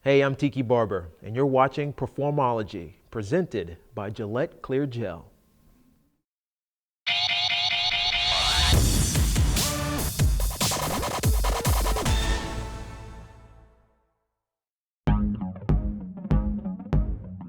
Hey, I'm Tiki Barber, and you're watching Performology, presented by Gillette Clear Gel.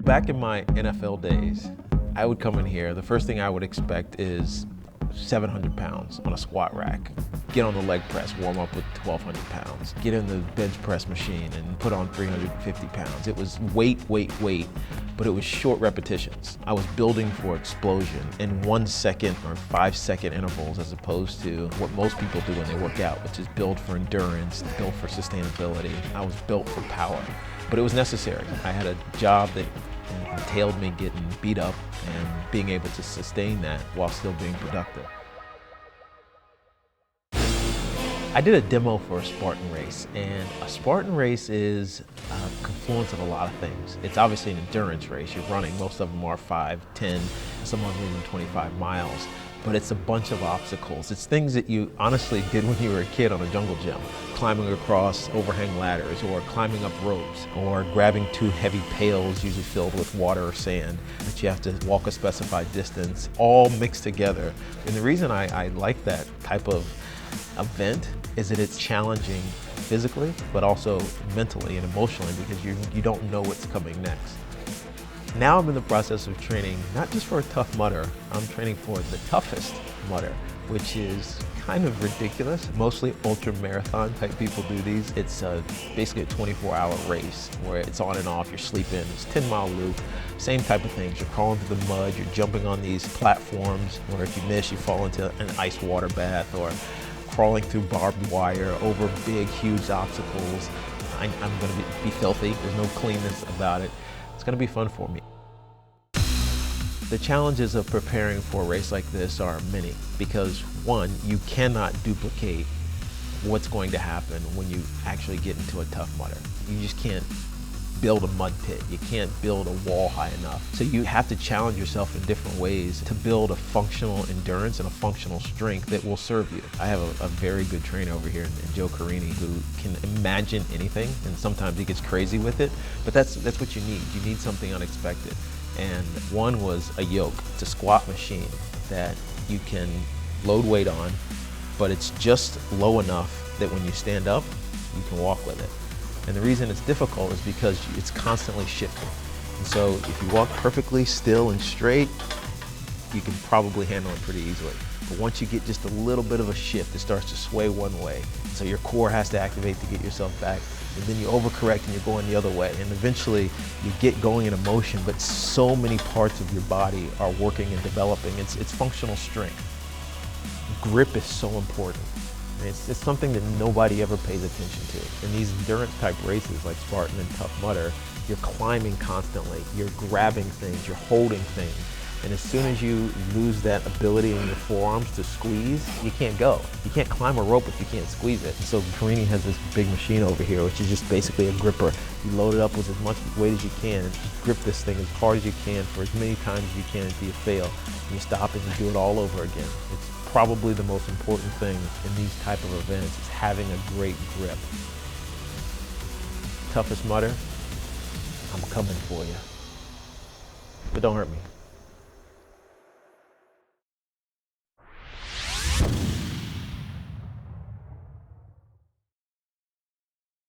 Back in my NFL days, I would come in here, the first thing I would expect is 700 pounds on a squat rack. Get on the leg press, warm up with 1,200 pounds. Get in the bench press machine and put on 350 pounds. It was weight, but it was short repetitions. I was building for explosion in 1 second or 5 second intervals, as opposed to what most people do when they work out, which is build for endurance, build for sustainability. I was built for power, but it was necessary. I had a job that entailed me getting beat up and being able to sustain that while still being productive. I did a demo for a Spartan race, and a Spartan race is a confluence of a lot of things. It's obviously an endurance race. You're running, most of them are 5, 10, some of them even 25 miles, but it's a bunch of obstacles. It's things that you honestly did when you were a kid on a jungle gym, climbing across overhang ladders, or climbing up ropes, or grabbing 2 heavy pails, usually filled with water or sand, that you have to walk a specified distance, all mixed together. And the reason I like that type of event is that it's challenging physically, but also mentally and emotionally, because you don't know what's coming next. Now I'm in the process of training, not just for a Tough Mudder, I'm training for the toughest Mudder, which is kind of ridiculous. Mostly ultra marathon type people do these. It's basically a 24-hour race where it's on and off, you're sleeping, it's a 10-mile loop, same type of things. You're crawling through the mud, you're jumping on these platforms where if you miss, you fall into an ice water bath, or crawling through barbed wire over big, huge obstacles. I'm gonna be filthy, there's no cleanness about it. It's gonna be fun for me. The challenges of preparing for a race like this are many, because one, you cannot duplicate what's going to happen when you actually get into a Tough Mudder. You just can't build a mud pit. You can't build a wall high enough. So you have to challenge yourself in different ways to build a functional endurance and a functional strength that will serve you. I have a very good trainer over here in Joe Carini, who can imagine anything, and sometimes he gets crazy with it, but that's what you need. You need something unexpected. And one was a yoke. It's a squat machine that you can load weight on, but it's just low enough that when you stand up, you can walk with it. And the reason it's difficult is because it's constantly shifting. And so if you walk perfectly still and straight, you can probably handle it pretty easily. But once you get just a little bit of a shift, it starts to sway one way. So your core has to activate to get yourself back. And then you overcorrect and you're going the other way. And eventually you get going in a motion, but so many parts of your body are working and developing. It's functional strength. Grip is so important. It's something that nobody ever pays attention to. In these endurance type races like Spartan and Tough Mudder, you're climbing constantly, you're grabbing things, you're holding things. And as soon as you lose that ability in your forearms to squeeze, you can't go. You can't climb a rope if you can't squeeze it. And so Carini has this big machine over here, which is just basically a gripper. You load it up with as much weight as you can and just grip this thing as hard as you can for as many times as you can until you fail. And you stop and you do it all over again. It's probably the most important thing in these type of events, is having a great grip. Toughest Mudder, I'm coming for you. But don't hurt me.